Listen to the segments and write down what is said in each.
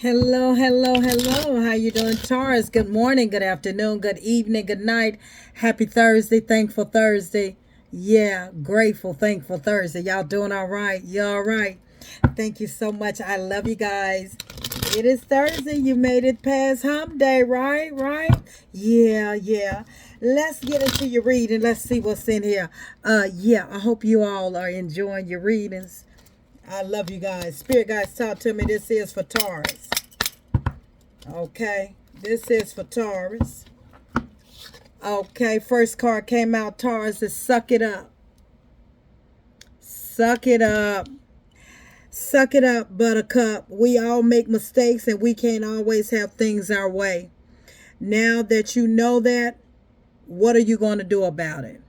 Hello, hello, hello. How you doing, Taurus? Good morning, good afternoon, good evening, good night. Happy Thursday, thankful Thursday. Yeah, grateful, thankful Thursday. Y'all doing all right? You all right? Thank you so much. I love you guys. It is Thursday. You made it past hump day, right? Right? Yeah, yeah. Let's get into your reading. Let's see what's in here. Yeah, I hope you all are enjoying your readings. I love you guys. Spirit guys, talk to me. This is for Taurus. Okay, this is for Taurus. Okay, first card came out, Taurus, is suck it up. Suck it up. Suck it up, buttercup. We all make mistakes and we can't always have things our way. Now that you know that, what are you going to do about it?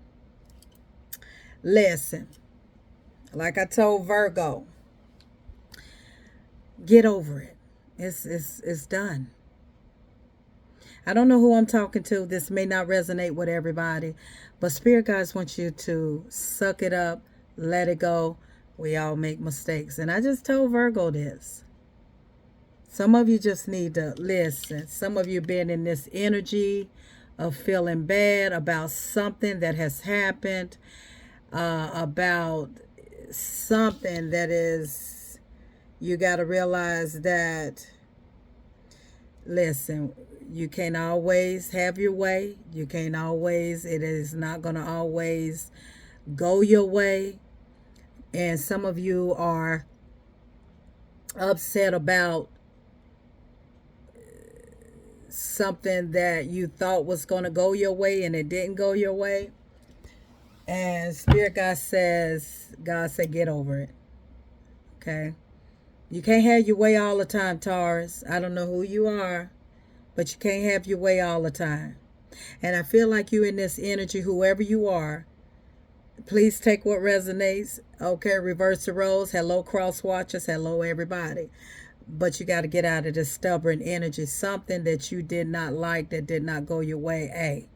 Listen, like I told Virgo, get over it. It's done. I don't know who I'm talking to. This may not resonate with everybody, but Spirit guides want you to suck it up, let it go. We all make mistakes. And I just told Virgo this. Some of you just need to listen. Some of you been in this energy of feeling bad about something that has happened, about something that is, you got to realize that, listen, you can't always have your way. You can't always, it is not going to always go your way. And some of you are upset about something that you thought was going to go your way and it didn't go your way. And Spirit God said, get over it. Okay. You can't have your way all the time, Taurus. I don't know who you are, but you can't have your way all the time. And I feel like you in this energy, whoever you are, please take what resonates. Okay, reverse the roles. Hello, cross watchers. Hello, everybody. But you got to get out of this stubborn energy. Something that you did not like, that did not go your way. Hey,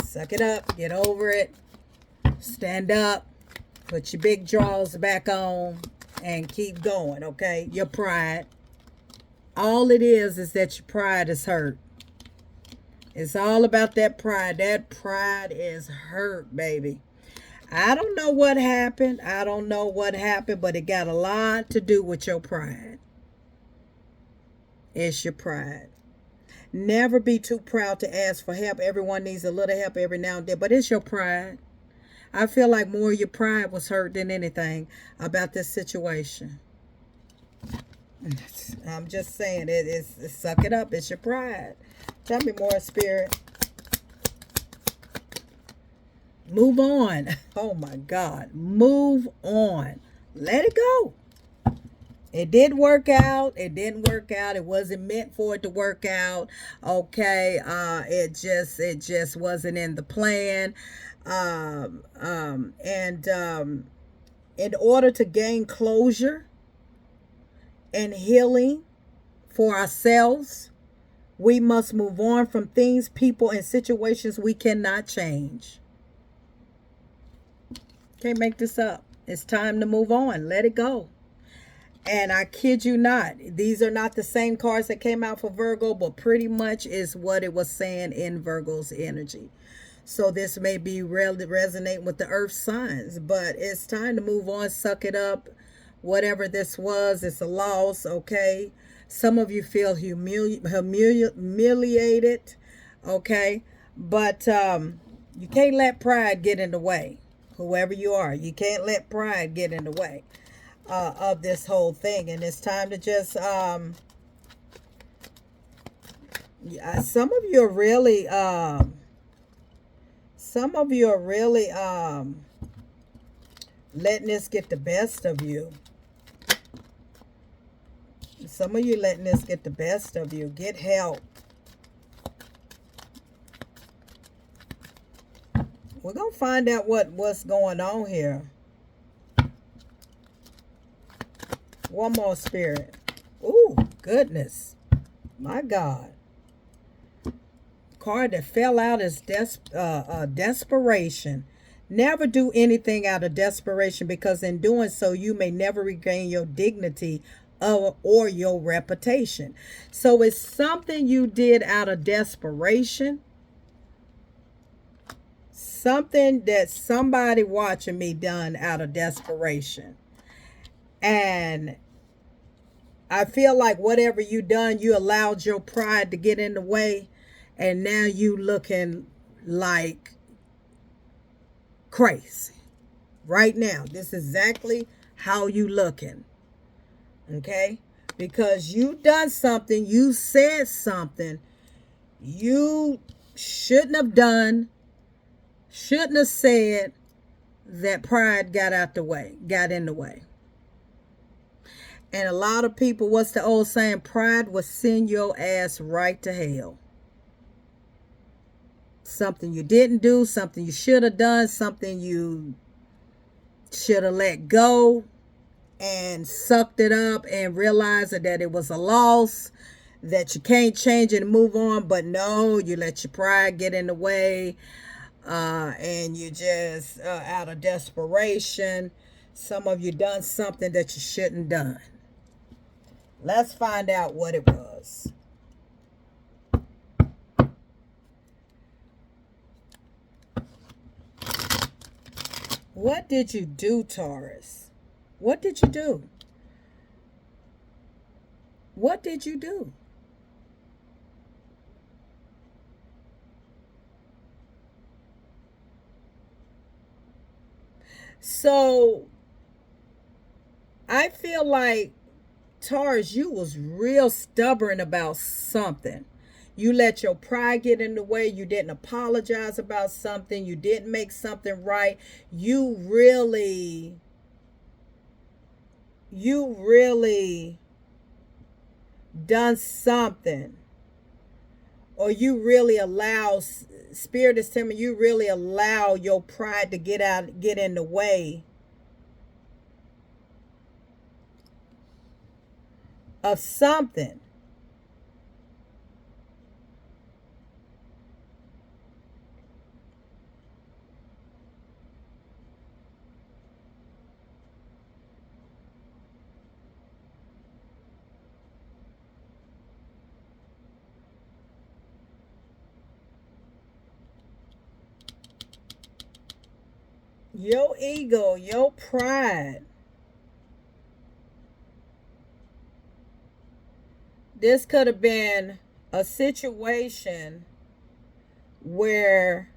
suck it up. Get over it. Stand up. Put your big drawers back on and keep going, okay? Your pride. All it is that your pride is hurt. It's all about that pride. That pride is hurt, baby. I don't know what happened. But it got a lot to do with your pride. It's your pride. Never be too proud to ask for help. Everyone needs a little help every now and then, but it's your pride. I feel like more of your pride was hurt than anything about this situation. I'm just saying, it's suck it up. It's your pride. Tell me more, Spirit. Move on. Oh my God. Move on. Let it go. It did work out. It didn't work out. It wasn't meant for it to work out. Okay. It just wasn't in the plan. And in order to gain closure and healing for ourselves, we must move on from things, people, and situations we cannot change. Can't make this up. It's time to move on. Let it go. And I kid you not, these are not the same cards that came out for Virgo, but pretty much is what it was saying in Virgo's energy. So this may be resonate with the earth signs, but it's time to move on. Suck it up. Whatever this was, it's a loss, okay? Some of you feel humiliated, okay? But you can't let pride get in the way. Whoever you are, you can't let pride get in the way of this whole thing. And it's time to just, some of you are really, letting this get the best of you. Some of you letting this get the best of you. Get help. We're going to find out what's going on here. One more, Spirit. Ooh, goodness. My God. Card that fell out is desperation. Never do anything out of desperation, because in doing so, you may never regain your dignity or your reputation. So it's something you did out of desperation, something that somebody watching me done out of desperation. And I feel like whatever you done, you allowed your pride to get in the way, and now you looking like crazy. Right now, this is exactly how you looking. Okay? Because you done something, you said something you shouldn't have done, shouldn't have said, that pride got out the way, got in the way. And a lot of people, what's the old saying? Pride will send your ass right to hell. Something you didn't do, something you should have done, something you should have let go and sucked it up and realized that it was a loss, that you can't change it and move on. But no, you let your pride get in the way, and you just, out of desperation, some of you done something that you shouldn't done. Let's find out what it was. What did you do, Taurus? What did you do? What did you do? So I feel like, Taurus, you was real stubborn about something. You let your pride get in the way. You didn't apologize about something. You didn't make something right. You really done something, or you really allow, Spirit is telling me, you really allow your pride to get in the way of something. Your ego, your pride. This could have been a situation where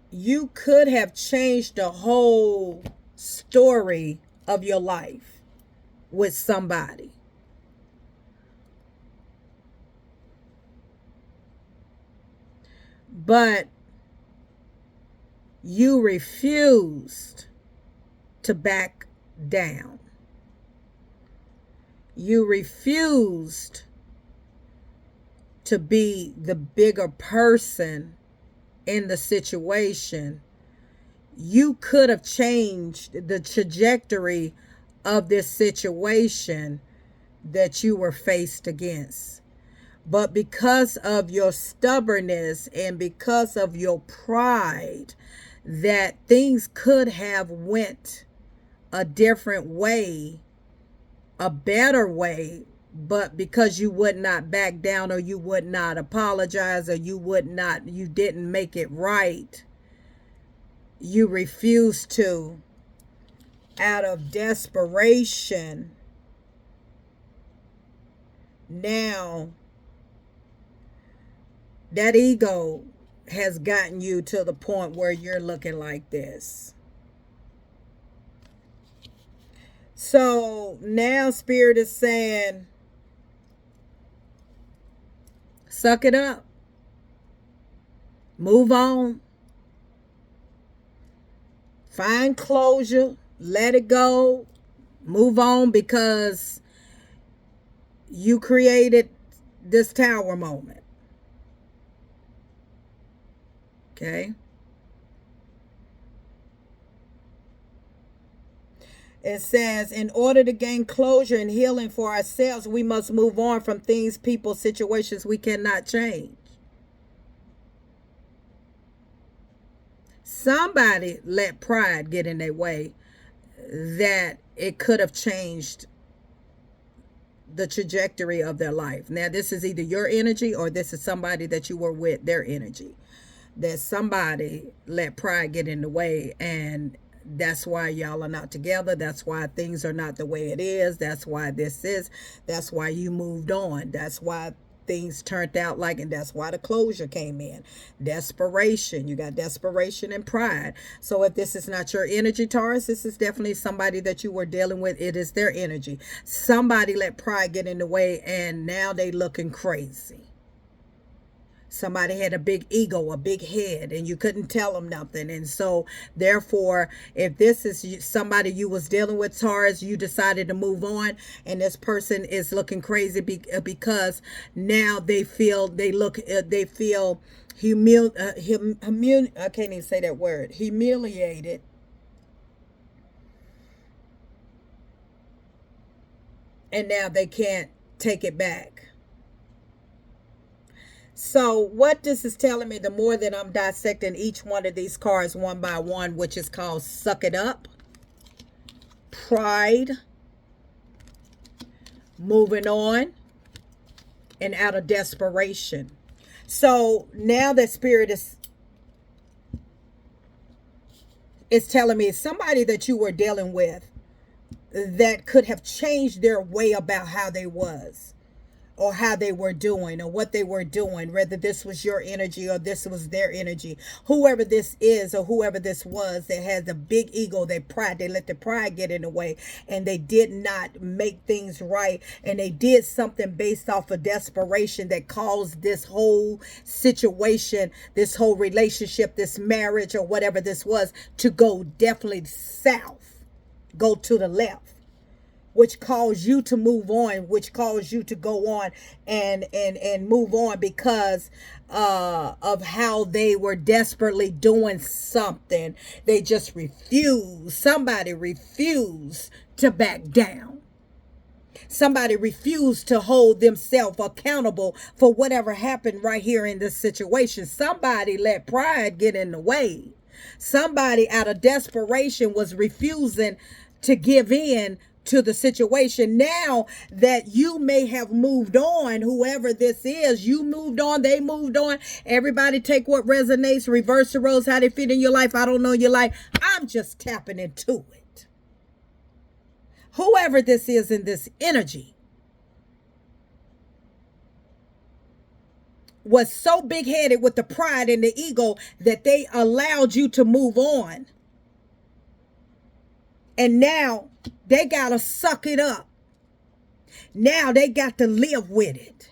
you could have changed the whole story of your life with somebody. But you refused to back down. You refused to be the bigger person in the situation. You could have changed the trajectory of this situation that you were faced against. But because of your stubbornness and because of your pride, that things could have went a different way, a better way, but because you would not back down, or you would not apologize, or you didn't make it right, you refused to, out of desperation. Now that ego has gotten you to the point where you're looking like this. So now Spirit is saying, suck it up. Move on. Find closure. Let it go. Move on, because you created this tower moment. Okay? It says, in order to gain closure and healing for ourselves, we must move on from things, people, situations we cannot change. Somebody let pride get in their way. that it could have changed the trajectory of their life. Now, this is either your energy or this is somebody that you were with, their energy. That somebody let pride get in the way, and that's why y'all are not together. That's why things are not the way it is. That's why this is. That's why you moved on. That's why things turned out like, and that's why the closure came in. Desperation. You got desperation and pride. So if this is not your energy, Taurus, this is definitely somebody that you were dealing with. It is their energy. Somebody let pride get in the way, and now they looking crazy. Somebody had a big ego, a big head, and you couldn't tell them nothing. And so therefore, if this is somebody you was dealing with, Taurus, you decided to move on, and this person is looking crazy because now they feel I can't even say that word, humiliated, and now they can't take it back. So what this is telling me, the more that I'm dissecting each one of these cards one by one, which is called Suck It Up, Pride, Moving On, and Out of Desperation. So now that Spirit is telling me somebody that you were dealing with that could have changed their way about how they was, or how they were doing, or what they were doing, whether this was your energy or this was their energy. Whoever this is or whoever this was that has a big ego, they let the pride get in the way, and they did not make things right, and they did something based off of desperation that caused this whole situation, this whole relationship, this marriage, or whatever this was, to go definitely south, go to the left, which caused you to move on, which caused you to go on and move on because of how they were desperately doing something. They just refused. Somebody refused to back down. Somebody refused to hold themselves accountable for whatever happened right here in this situation. Somebody let pride get in the way. Somebody out of desperation was refusing to give in to the situation. Now that you may have moved on, whoever this is, you moved on, they moved on. Everybody take what resonates, reverse the roles, how they fit in your life. I don't know your life. I'm just tapping into it. Whoever this is in this energy was so big-headed with the pride and the ego that they allowed you to move on. And now they got to suck it up. Now they got to live with it.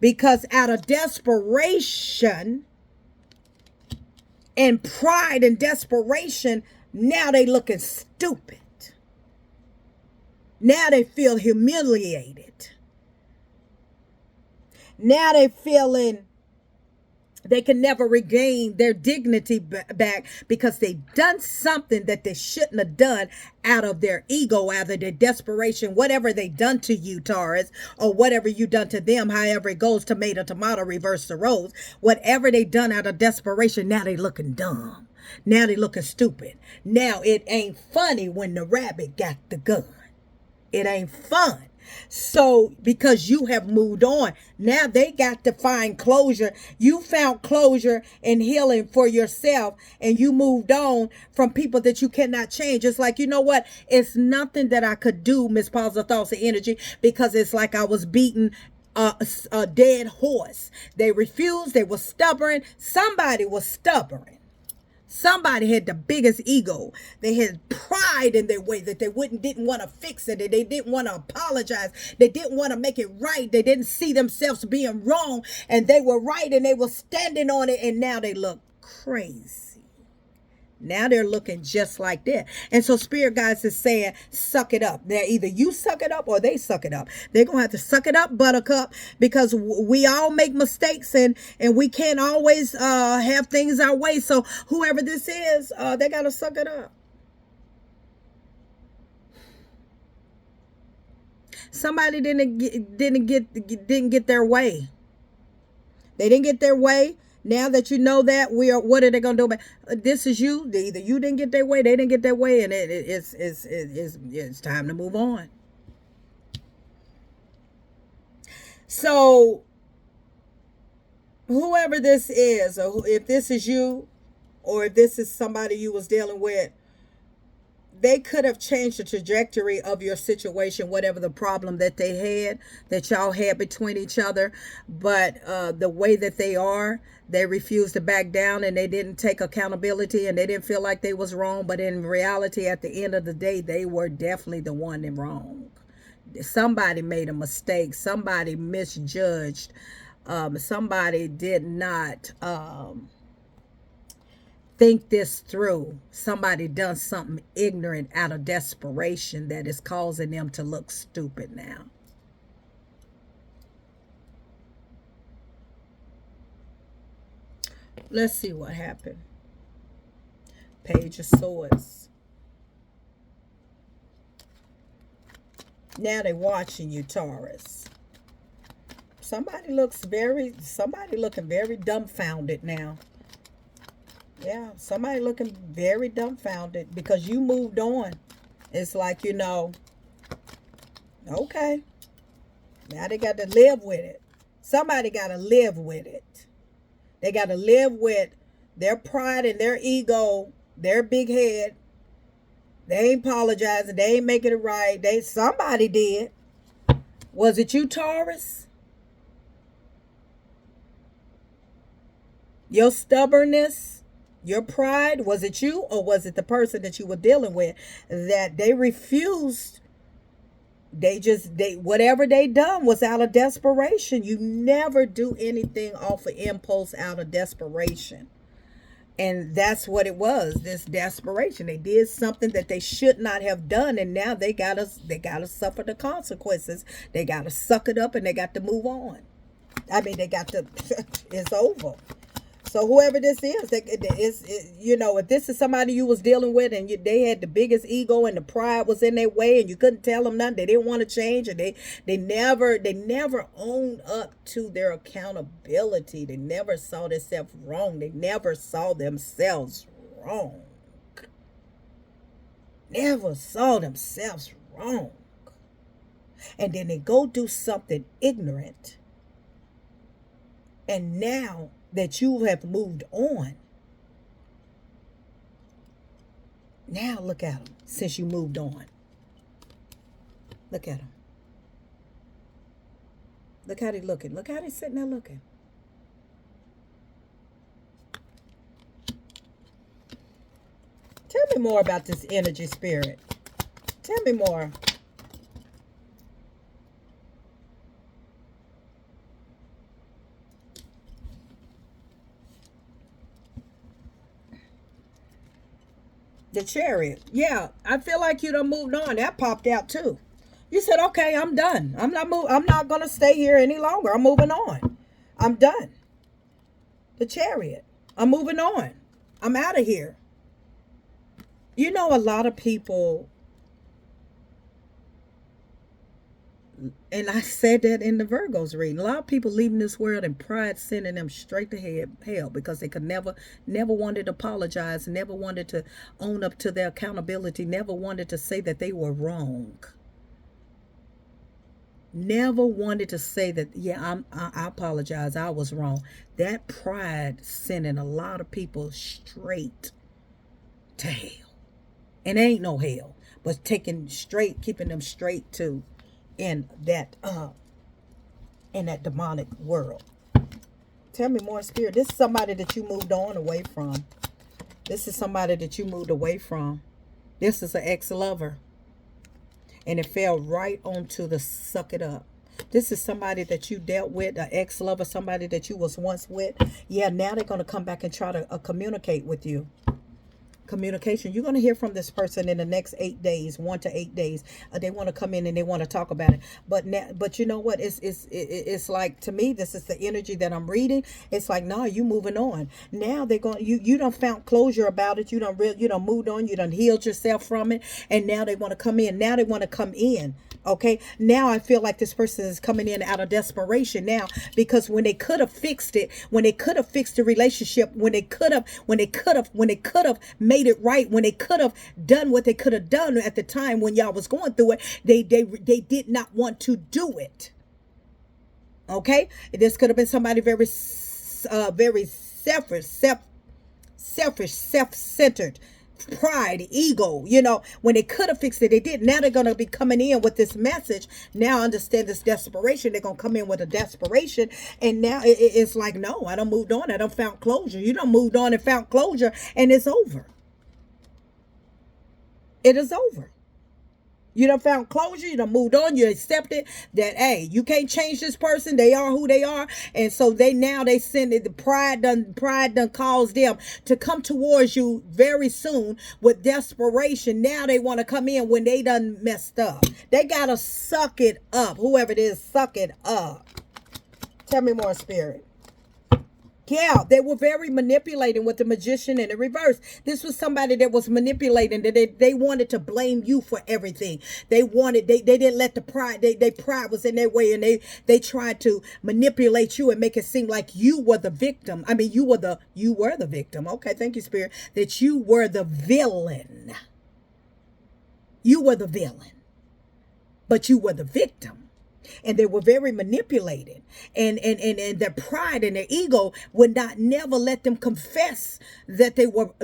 Because out of desperation and pride and desperation, now they looking stupid. Now they feel humiliated. Now they feeling they can never regain their dignity back because they done something that they shouldn't have done out of their ego, out of their desperation, whatever they done to you, Taurus, or whatever you done to them, however it goes, tomato, tomato, reverse the roles, whatever they done out of desperation, now they looking dumb. Now they looking stupid. Now it ain't funny when the rabbit got the gun. It ain't fun. So because you have moved on, now they got to find closure. You found closure and healing for yourself, and you moved on from people that you cannot change. It's like, you know what? It's nothing that I could do, Miss Positive Thoughts of Energy, because it's like I was beating a dead horse. They refused. They were stubborn. Somebody was stubborn. Somebody had the biggest ego. They had pride in their way that they didn't want to fix it. They didn't want to apologize. They didn't want to make it right. They didn't see themselves being wrong, and they were right, and they were standing on it, and now they look crazy. Now they're looking just like that. And so Spirit Guides is saying, suck it up. Now either you suck it up or they suck it up. They're going to have to suck it up, Buttercup, because we all make mistakes, and we can't always have things our way. So whoever this is, they got to suck it up. Somebody didn't get their way. They didn't get their way. Now that you know that, what are they gonna do about this? Is you, either you didn't get their way, they didn't get their way, and it's time to move on. So whoever this is, or if this is you, or if this is somebody you was dealing with, they could have changed the trajectory of your situation, whatever the problem that they had, that y'all had between each other. But the way that they refused to back down, and they didn't take accountability, and they didn't feel like they was wrong. But in reality, at the end of the day, they were definitely the one in wrong. Somebody made a mistake. Somebody misjudged. Somebody did not think this through. Somebody done something ignorant out of desperation that is causing them to look stupid now. Let's see what happened. Page of Swords. Now they're watching you, Taurus. Somebody looking very dumbfounded now. Yeah, somebody looking very dumbfounded because you moved on. It's like, okay, now they got to live with it. Somebody got to live with it. They got to live with their pride and their ego, their big head. They ain't apologizing. They ain't making it right. Somebody did. Was it you, Taurus? Your stubbornness, your pride, was it you, or was it the person that you were dealing with that they refused? They whatever they done was out of desperation. You never do anything off of impulse out of desperation. And that's what it was, this desperation. They did something that they should not have done, and now they gotta suffer the consequences. They gotta suck it up, and they got to move on. I mean, they got to, it's over. So whoever this is, if this is somebody you was dealing with, and they had the biggest ego and the pride was in their way, and you couldn't tell them nothing, they didn't want to change, and they never owned up to their accountability. They never saw themselves wrong. They never saw themselves wrong. Never saw themselves wrong. And then they go do something ignorant. And now that you have moved on, now look at them since you moved on. Look at them. Look how they looking. Look how they sitting there looking. Tell me more about this energy, spirit. Tell me more. The Chariot. Yeah, I feel like you done moved on. That popped out too. You said, okay, I'm done. I'm not gonna stay here any longer. I'm moving on. I'm done. The Chariot. I'm moving on. I'm out of here. A lot of people, and I said that in the Virgos reading, a lot of people leaving this world and pride sending them straight to hell because they could never wanted to apologize, never wanted to own up to their accountability, never wanted to say that they were wrong. Never wanted to say that, yeah, I apologize, I was wrong. That pride sending a lot of people straight to hell. And there ain't no hell, but keeping them straight to in that demonic world. Tell me more, spirit. This is somebody that you moved on away from. This is somebody that you moved away from. This is an ex-lover. And it fell right onto the suck it up. This is somebody that you dealt with, an ex-lover, somebody that you was once with. Yeah, now they're going to come back and try to communicate with you. Communication. You're going to hear from this person in the next 8 days, 1 to 8 days. They want to come in and they want to talk about it. But you know what? It's like, to me, this is the energy that I'm reading. It's like, no, you moving on. Now they're going. You done found closure about it. You done moved on. You done healed yourself from it. And now they want to come in. Now they want to come in Okay, now I feel like this person is coming in out of desperation now, because when they could have fixed it, when they could have fixed the relationship, when they could have made it right, when they could have done what they could have done at the time when y'all was going through it, they did not want to do it. Okay, this could have been somebody very self-centered, pride, ego. When they could have fixed it, they did. Now they're going to be coming in with this message. Now understand this desperation. They're going to come in with a desperation, and now it's like, no, I done moved on. I done found closure. You done moved on and found closure, and it's over. It is over. You done found closure. You done moved on. You accepted that, hey, you can't change this person. They are who they are. And so they send it. The pride done caused them to come towards you very soon with desperation. Now they want to come in when they done messed up. They got to suck it up. Whoever it is, suck it up. Tell me more, Spirit. Yeah, they were very manipulating with the magician in the reverse. This was somebody that was manipulating. That they wanted to blame you for everything. They didn't let the pride. They pride was in their way, and they tried to manipulate you and make it seem like you were the victim. I mean, you were the victim. Okay, thank you, Spirit. That you were the villain. You were the villain, but you were the victim. And they were very manipulated, and their pride and their ego would not never let them confess that they were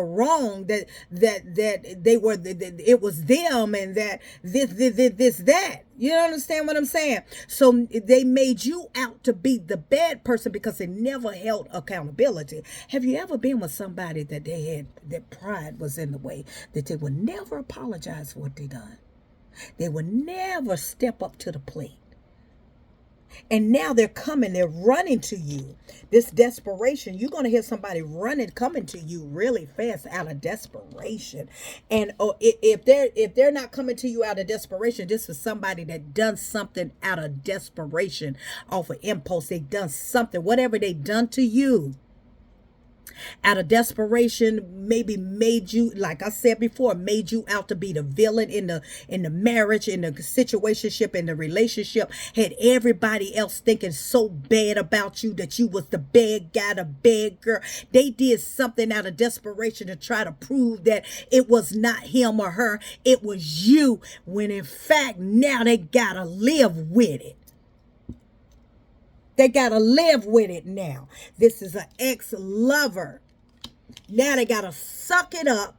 wrong, that they were it was them, and that this that. You understand what I'm saying? So they made you out to be the bad person because they never held accountability. Have you ever been with somebody that that pride was in the way, that they would never apologize for what they done? They would never step up to the plate. And now they're running to you. This desperation, you're going to hear somebody coming to you really fast out of desperation. And if they're not coming to you out of desperation, this is somebody that done something out of desperation, off of impulse. They done something, whatever they done to you, out of desperation, maybe made you, like I said before, made you out to be the villain in the marriage, in the situationship, in the relationship, had everybody else thinking so bad about you that you was the bad guy, the bad girl. They did something out of desperation to try to prove that it was not him or her, it was you, when in fact now they gotta live with it. They got to live with it now. This is an ex-lover. Now they got to suck it up.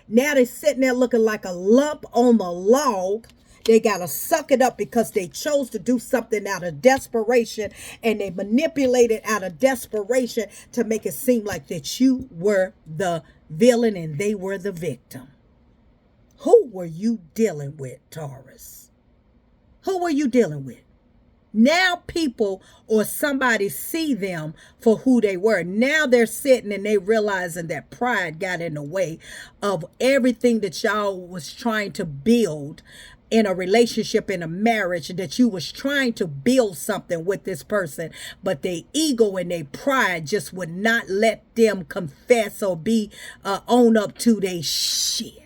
Now they're sitting there looking like a lump on the log. They got to suck it up because they chose to do something out of desperation, and they manipulated out of desperation to make it seem like that you were the villain and they were the victim. Who were you dealing with, Taurus? Who were you dealing with? Now people or somebody see them for who they were. Now they're sitting and they realizing that pride got in the way of everything that y'all was trying to build in a relationship, in a marriage, that you was trying to build something with this person, but their ego and their pride just would not let them confess or be own up to their shit.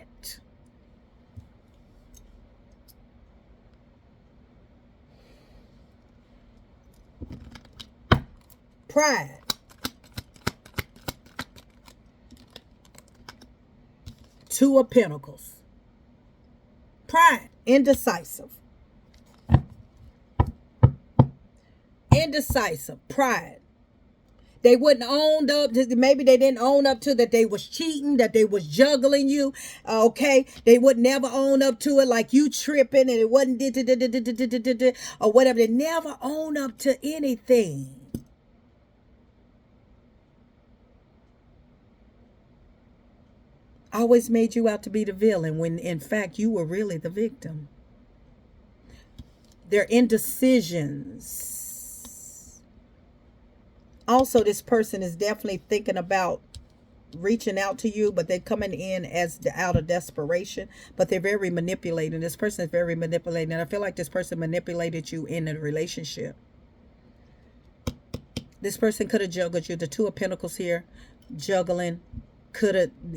Pride. Two of Pentacles. Pride. Indecisive. Indecisive. Pride. They wouldn't own up. Maybe they didn't own up to that they was cheating, that they was juggling you. Okay. They would never own up to it, like you tripping and it wasn't or whatever. They never own up to anything. Always made you out to be the villain when in fact you were really the victim. Their indecisions. Also, this person is definitely thinking about reaching out to you, but they're coming in out of desperation, but they're very manipulating. This person is very manipulating, and I feel like this person manipulated you in a relationship. This person could have juggled you. The Two of Pentacles here, juggling.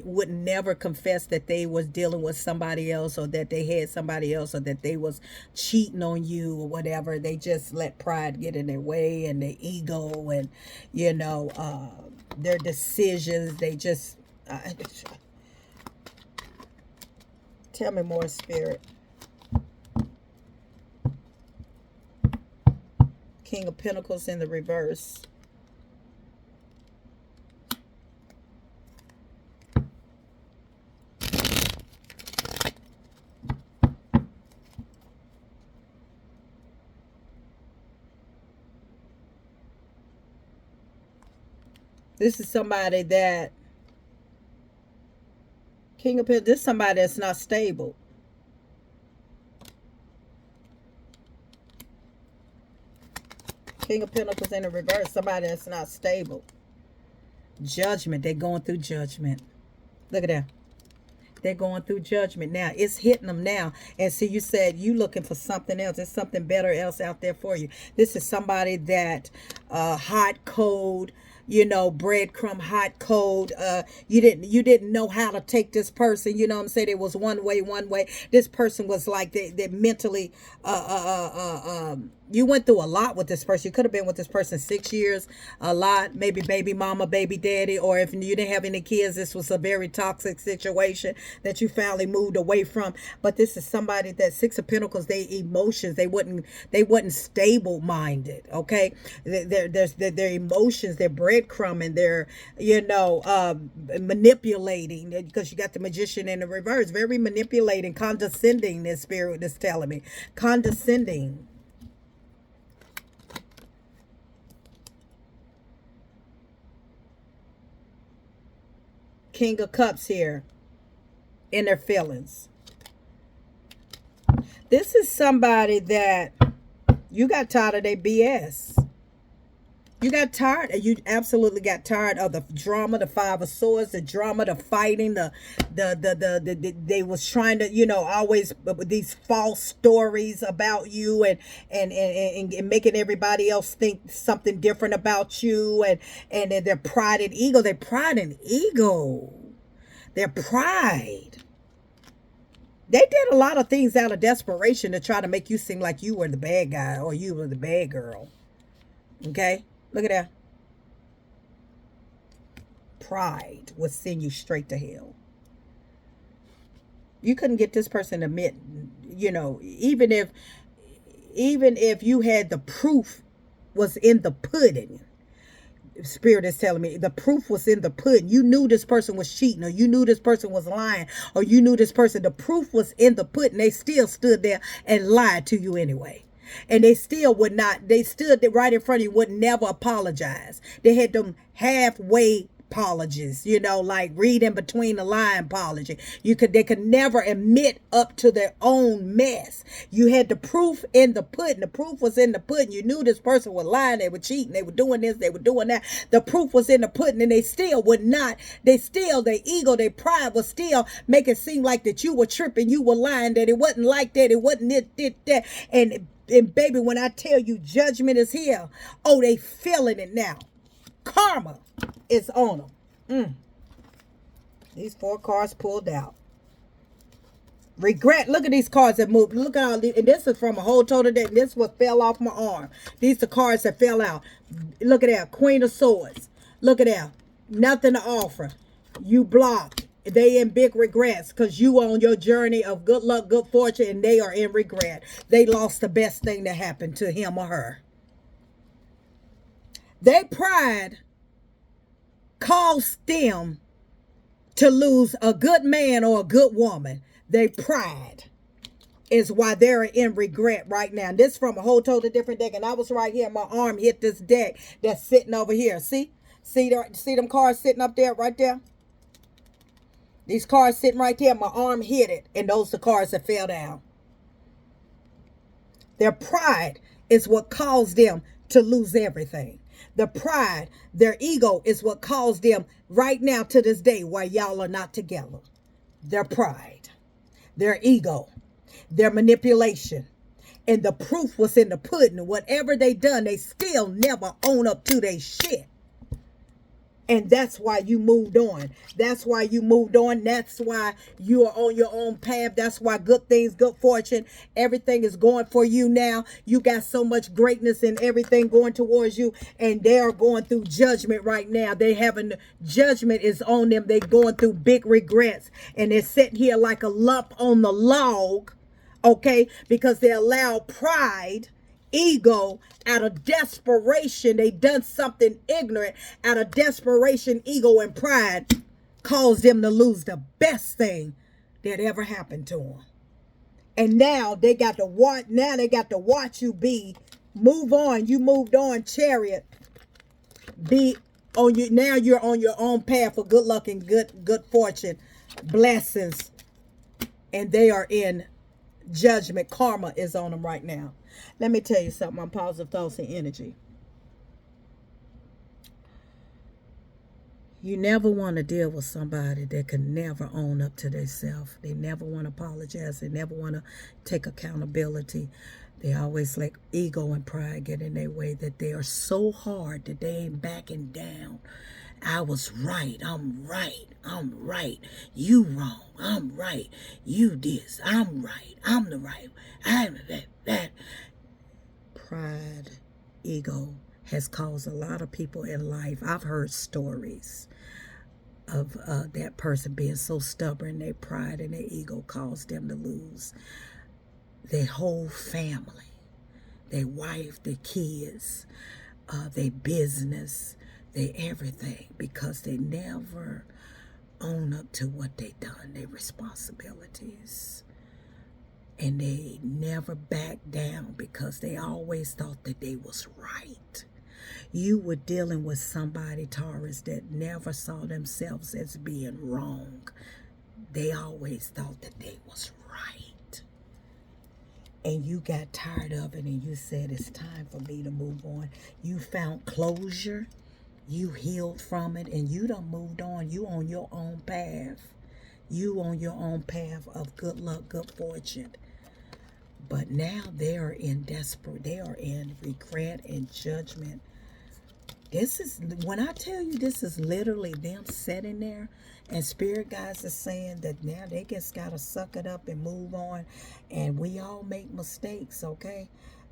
would never confess that they was dealing with somebody else, or that they had somebody else, or that they was cheating on you or whatever. They just let pride get in their way, and their ego, and their decisions. They just tell me more, Spirit. King of Pentacles in the reverse. This is somebody that, King of Pentacles, this is somebody that's not stable. King of Pentacles in the reverse, somebody that's not stable. Judgment, they're going through judgment. Look at that. They're going through judgment now. It's hitting them now. And see, you said you looking for something else. There's something better else out there for you. This is somebody that hot code, breadcrumb, hot code. You didn't know how to take this person. You know what I'm saying? It was one way. This person was like they mentally you went through a lot with this person. You could have been with this person 6 years, a lot, maybe baby mama, baby daddy, or if you didn't have any kids, this was a very toxic situation that you finally moved away from. But this is somebody that Six of Pentacles, they emotions, they wasn't stable minded. Okay, their emotions, their breadcrumbing, they're manipulating, because you got the Magician in the reverse, very manipulating, condescending. This spirit is telling me condescending. King of Cups here in their feelings. This is somebody that you got tired of their BS. You got tired. You absolutely got tired of the drama, the Five of Swords, the drama, the fighting, they was trying to, always with these false stories about you, and making everybody else think something different about you, and their pride and ego. Their pride and ego. Their pride. They did a lot of things out of desperation to try to make you seem like you were the bad guy or you were the bad girl. Okay? Look at that. Pride will send you straight to hell. You couldn't get this person to admit, even if you had the proof was in the pudding. Spirit is telling me the proof was in the pudding. You knew this person was cheating, or you knew this person was lying, or you knew this person. The proof was in the pudding. They still stood there and lied to you anyway. And they still would not. They stood right in front of you, would never apologize. They had them halfway apologies, like read in between the line apology. They could never admit up to their own mess. You had the proof in the pudding. The proof was in the pudding. You knew this person was lying, they were cheating, they were doing this, they were doing that. The proof was in the pudding, and they still would not. Their ego, their pride was still make it seem like that you were tripping, you were lying, that it wasn't like that, it wasn't that. And baby, when I tell you judgment is here, they feeling it now. Karma is on them. These 4 cards pulled out. Regret. Look at these cards that moved. Look at all these. And this is from a whole total deck. This what fell off my arm. These are the cards that fell out. Look at that. Queen of Swords. Look at that. Nothing to offer. You blocked. They in big regrets because you on your journey of good luck, good fortune, and they are in regret. They lost the best thing that happened to him or her. Their pride caused them to lose a good man or a good woman. Their pride is why they're in regret right now. And this is from a whole totally different deck. And I was right here. My arm hit this deck that's sitting over here. See them cards sitting up there, right there? These cards sitting right there. My arm hit it. And those are the cards that fell down. Their pride is what caused them to lose everything. The pride, their ego is what caused them right now to this day why y'all are not together. Their pride, their ego, their manipulation. And the proof was in the pudding. Whatever they done, they still never own up to their shit. And that's why you moved on. That's why you moved on. That's why you are on your own path. That's why good things, good fortune, everything is going for you now. You got so much greatness and everything going towards you. And they are going through judgment right now. They having judgment is on them. They going through big regrets. And they're sitting here like a lump on the log. Okay? Because they allow pride, ego, out of desperation. They done something ignorant. Out of desperation, ego, and pride caused them to lose the best thing that ever happened to them. And now they got to watch. Now they got to watch you move on. You moved on, chariot. Be on you now. You're on your own path for good luck and good fortune, blessings, and they are in judgment. Karma is on them right now. Let me tell you something on positive thoughts and energy. You never want to deal with somebody that can never own up to themselves. They never want to apologize. They never want to take accountability. They always let ego and pride get in their way, that they are so hard that they ain't backing down. I was right. I'm right. I'm right. You wrong. I'm right. You this. I'm right. I'm the right. I'm that. Pride, ego has caused a lot of people in life. I've heard stories of that person being so stubborn. Their pride and their ego caused them to lose their whole family, their wife, their kids, their business, their everything, because they never own up to what they done, their responsibilities. And they never backed down because they always thought that they was right. You were dealing with somebody, Taurus, that never saw themselves as being wrong. They always thought that they was right. And you got tired of it and you said, it's time for me to move on. You found closure. You healed from it and you done moved on. You on your own path. You on your own path of good luck, good fortune. But now they are in they are in regret and judgment. This is, when I tell you, this is literally them sitting there, and spirit guides are saying that now they just got to suck it up and move on. And we all make mistakes, okay?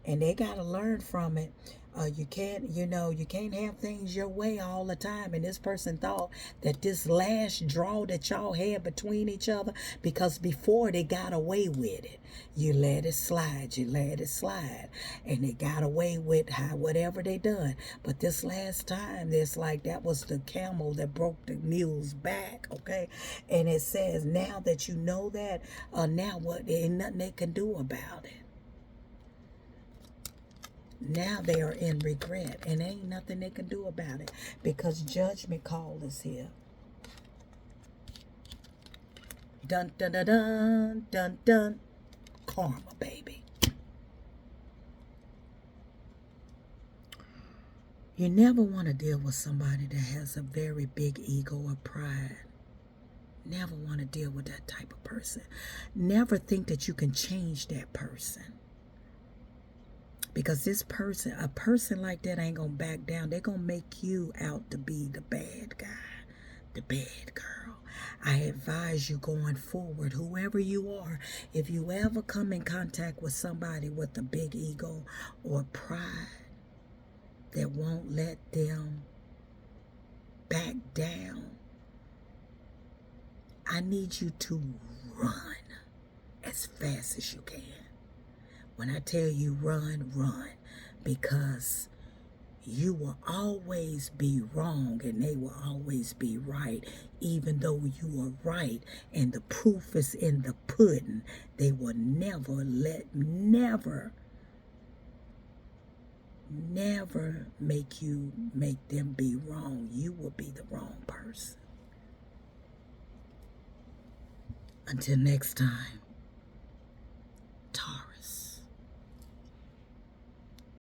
And they got to learn from it. You can't, you can't have things your way all the time. And this person thought that this last draw that y'all had between each other, because before they got away with it, you let it slide, and they got away with whatever they done. But this last time, it's like that was the camel that broke the mule's back, okay? And it says, now that you know that, now what? There ain't nothing they can do about it. Now they are in regret, and ain't nothing they can do about it, because judgment call is here. Dun dun dun dun dun dun. Karma, baby. You never want to deal with somebody that has a very big ego or pride. Never want to deal with that type of person. Never think that you can change that person. Because this person, a person like that ain't going to back down. They're going to make you out to be the bad guy, the bad girl. I advise you going forward, whoever you are, if you ever come in contact with somebody with a big ego or pride that won't let them back down, I need you to run as fast as you can. When I tell you run, run, because you will always be wrong and they will always be right, even though you are right and the proof is in the pudding. They will never make them be wrong. You will be the wrong person. Until next time.